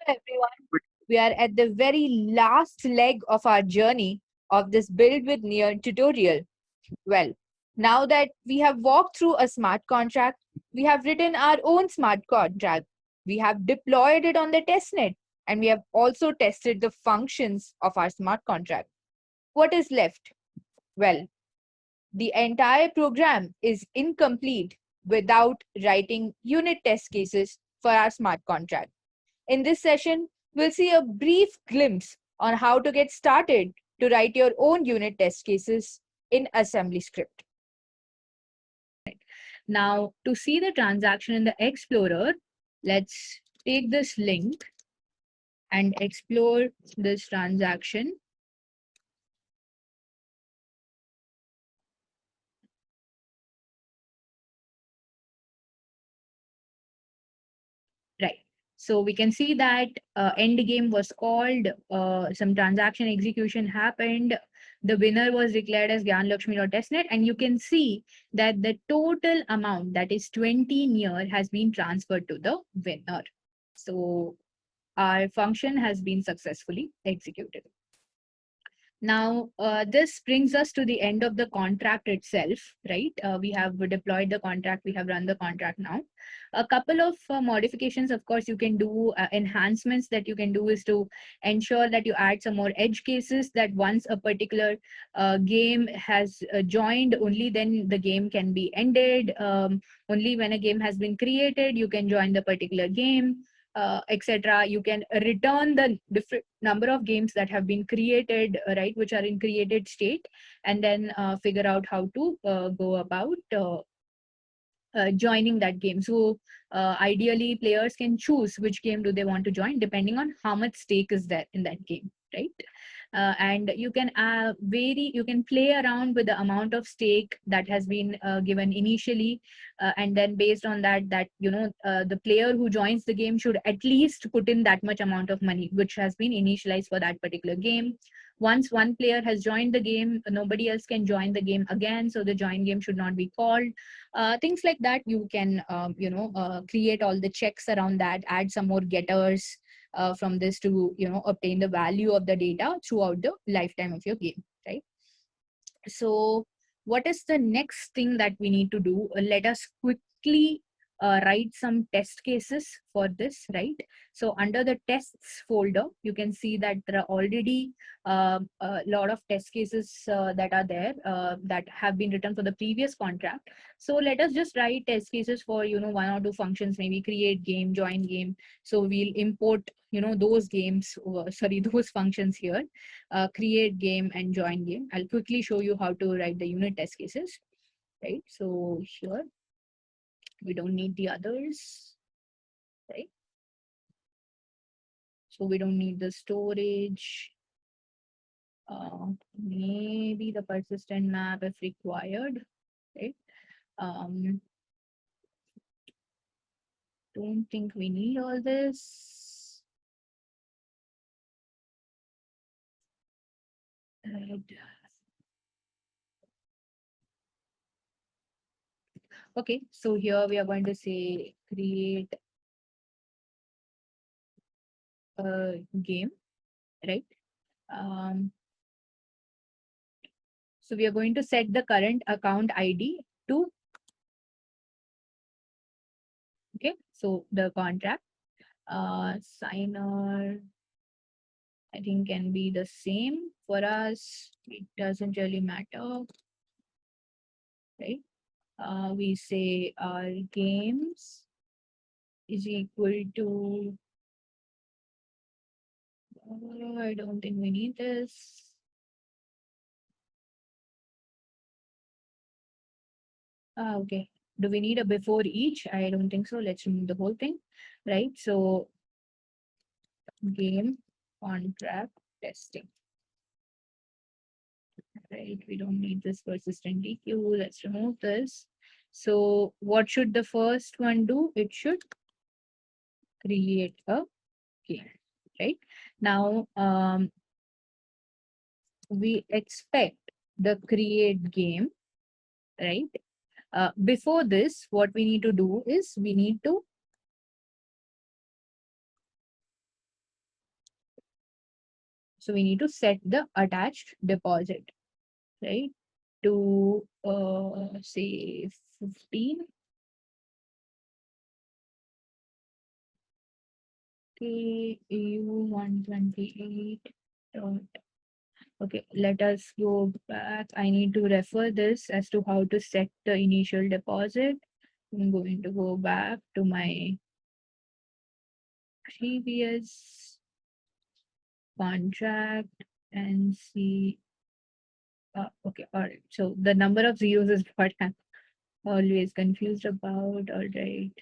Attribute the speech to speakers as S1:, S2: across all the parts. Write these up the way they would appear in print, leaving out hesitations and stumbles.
S1: Everyone. We are at the very last leg of our journey of this Build with Near tutorial. Well, now that we have walked through a smart contract, we have written our own smart contract, we have deployed it on the testnet, and we have also tested the functions of our smart contract. What is left? Well, the entire program is incomplete without writing unit test cases for our smart contract. In this session, we'll see a brief glimpse on how to get started to write your own unit test cases in assembly script. Now, to see the transaction in the Explorer, let's take this link and explore this transaction. Right. So we can see that end game was called, some transaction execution happened, the winner was declared as Gyan Lakshmi or testnet, and you can see that the total amount, that is 20 near, has been transferred to the winner. So our function has been successfully executed. Now, this brings us to the end of the contract itself, right? We have deployed the contract, we have run the contract now. A couple of modifications, of course, you can do, enhancements that you can do is to ensure that you add some more edge cases, that once a particular game has joined, only then the game can be ended. Only when a game has been created, you can join the particular game. Etc. You can return the different number of games that have been created, right, which are in created state, and then figure out how to go about joining that game. So ideally, players can choose which game do they want to join depending on how much stake is there in that game, right? And you can vary, you can play around with the amount of stake that has been given initially, and then based on that, the player who joins the game should at least put in that much amount of money which has been initialized for that particular game. Once one player has joined the game, nobody else can join the game again, so the join game should not be called. Things like that, you can create all the checks around that, add some more getters from this to obtain the value of the data throughout the lifetime of your game, right? So what is the next thing that we need to do? Let us quickly write some test cases for this, right? So under the tests folder, you can see that there are already a lot of test cases that are there, that have been written for the previous contract. So let us just write test cases for one or two functions, maybe create game, join game. So we'll import those games, sorry, those functions here, create game and join game. I'll quickly show you how to write the unit test cases, right? So here we don't need the others, right? So we don't need the storage, maybe the persistent map if required, right? um don't think we need all this, right? Okay, so here we are going to say create a game, right? um so we are going to set the current account ID to, okay, so the contract signer, I think, can be the same for us. It doesn't really matter, right? We say our games is equal to, I don't think we need this. Okay. Do we need a before each? I don't think so. Let's remove the whole thing, right? So game contract testing, right? We don't need this persistent DQ. Let's remove this. So what should the first one do? It should create a game, right? Now, we expect the create game, right? Before this, what we need to do is we need to So we need to set the attached deposit, right? To say 15. KU128 dot. Okay, let us go back. I need to refer this as to how to set the initial deposit. I'm going to go back to my previous contract and see. Okay, all right. So the number of zeros is what I'm always confused about. All right.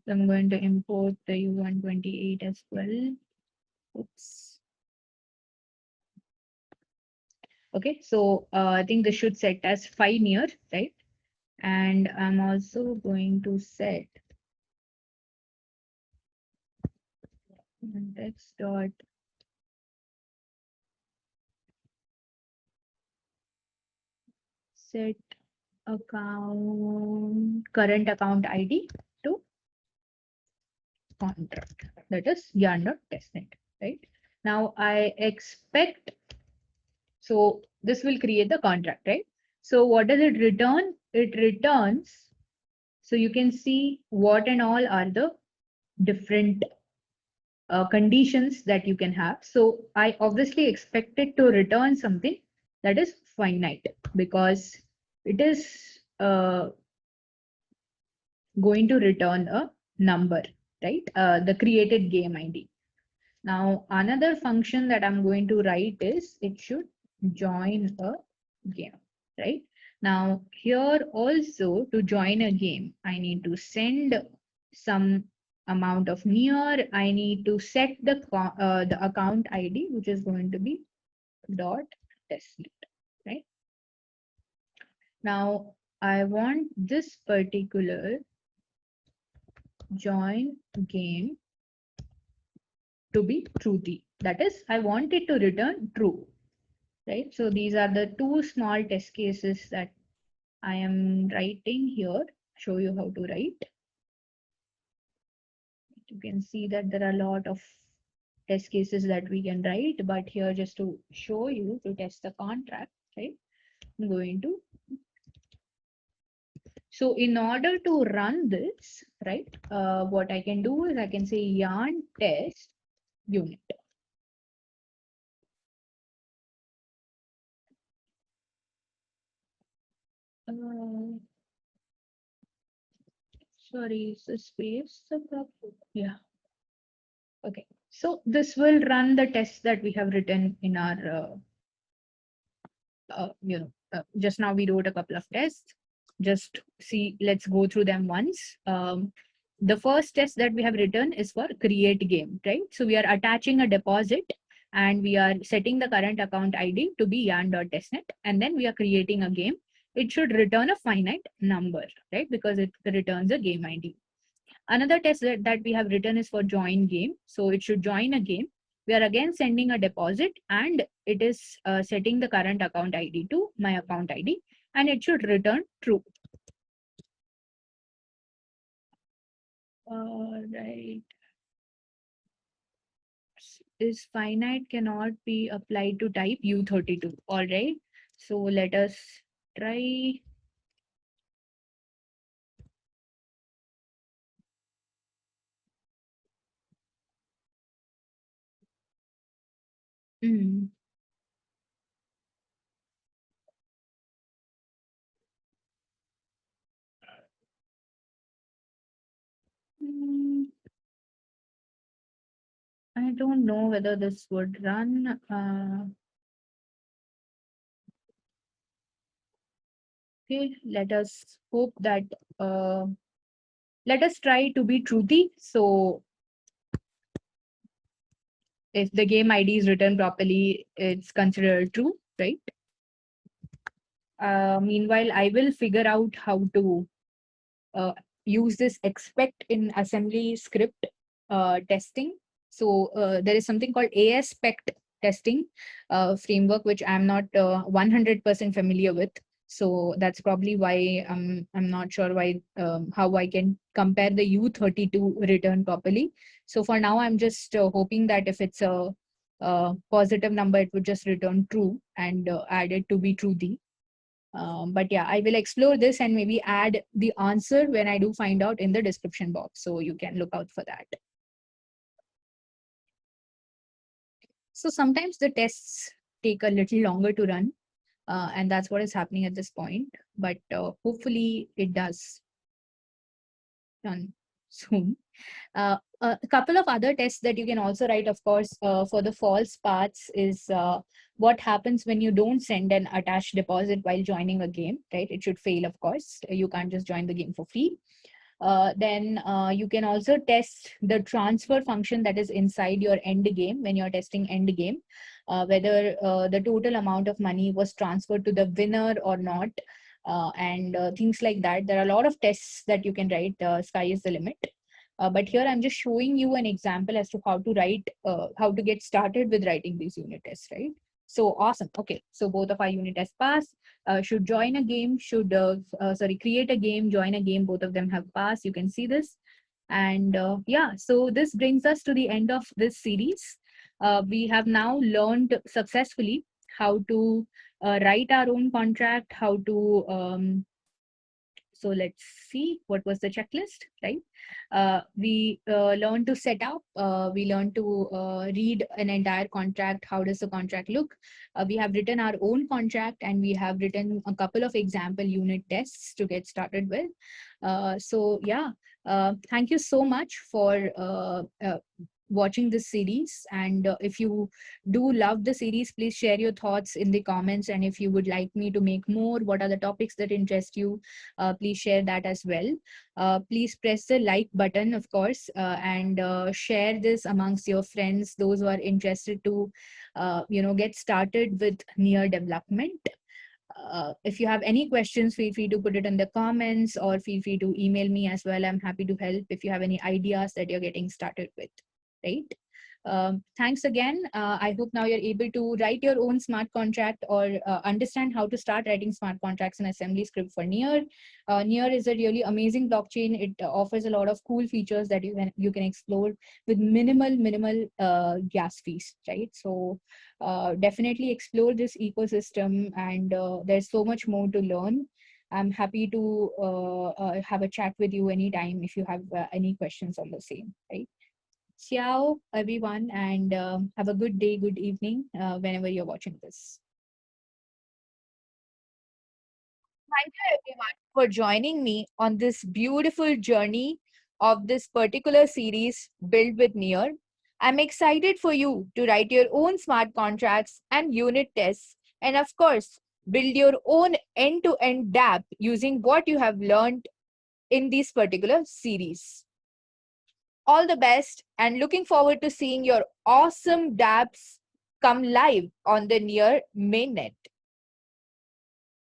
S1: So I'm going to import the U128 as well. Oops. Okay, so I think this should set as 5 near, right? And I'm also going to set text dot set account current account ID to contract, that is yarn.testnet, right? Now I expect, so this will create the contract, right? So what does it return? It returns, so you can see what and all are the different conditions that you can have. So I obviously expect it to return something that is finite, because it is going to return a number, right? The created game ID. Now, another function that I'm going to write is it should join a game, right? Now, here also to join a game, I need to send some amount of near. I need to set the account ID, which is going to be dot testnet, right? Now, I want this particular join game to be truthy. That is, I want it to return true, right? So these are the two small test cases that I am writing here. Show you how to write. You can see that there are a lot of test cases that we can write, but here just to show you to test the contract, right? I'm going to. So in order to run this, right, what I can do is I can say yarn test unit. Sorry, is the space the problem? Yeah. Okay. So this will run the tests that we have written in our, just now we wrote a couple of tests. Just see, let's go through them once. The first test that we have written is for create game, right? So we are attaching a deposit and we are setting the current account ID to be yarn.testnet, and then we are creating a game. It should return a finite number, right? Because it returns a game ID. Another test that we have written is for join game. So it should join a game. We are again sending a deposit and it is setting the current account ID to my account ID, and it should return true. Right. Is finite cannot be applied to type U32. All right. So let us try. Mm. Mm. I don't know whether this would run. Okay, let us hope that let us try to be truthy. So if the game ID is written properly, it's considered true, right? Meanwhile, I will figure out how to use this expect in assembly script testing. So there is something called ASPECT testing framework, which I'm not 100% familiar with. So that's probably why I'm not sure why how I can compare the U32 return properly. So for now, I'm just hoping that if it's a positive number, it would just return true and add it to be true D. But yeah, I will explore this and maybe add the answer when I do find out in the description box. So you can look out for that. So sometimes the tests take a little longer to run, and that's what is happening at this point. But hopefully it does run soon. A couple of other tests that you can also write, of course, for the false paths is what happens when you don't send an attached deposit while joining a game, right? It should fail, of course. You can't just join the game for free. Then you can also test the transfer function that is inside your end game when you're testing end game, whether the total amount of money was transferred to the winner or not, and things like that. There are a lot of tests that you can write. Sky is the limit. But here I'm just showing you an example as to how to write, how to get started with writing these unit tests, right? So awesome. Okay, so both of our unit tests passed. Should join a game, create a game, join a game, both of them have passed. You can see this. And yeah, so this brings us to the end of this series. We have now learned successfully how to write our own contract, how to so let's see what was the checklist, right? We learned to set up, we learned to read an entire contract. How does the contract look? We have written our own contract and we have written a couple of example unit tests to get started with. So yeah, thank you so much for watching this series. And if you do love the series, please share your thoughts in the comments. And if you would like me to make more, what are the topics that interest you? Please share that as well. Please press the like button, of course, and share this amongst your friends, those who are interested to, get started with Near development. If you have any questions, feel free to put it in the comments or feel free to email me as well. I'm happy to help if you have any ideas that you're getting started with, right? Thanks again. I hope now you're able to write your own smart contract or understand how to start writing smart contracts in assembly script for Near. Near is a really amazing blockchain. It offers a lot of cool features that you can explore with minimal gas fees, right? So definitely explore this ecosystem, and there's so much more to learn. I'm happy to have a chat with you anytime if you have any questions on the same, right? Ciao, everyone, and have a good day, good evening, whenever you're watching this. Thank you, everyone, for joining me on this beautiful journey of this particular series, Build with Near. I'm excited for you to write your own smart contracts and unit tests, and of course, build your own end-to-end dApp using what you have learned in this particular series. All the best, and looking forward to seeing your awesome dApps come live on the Near mainnet.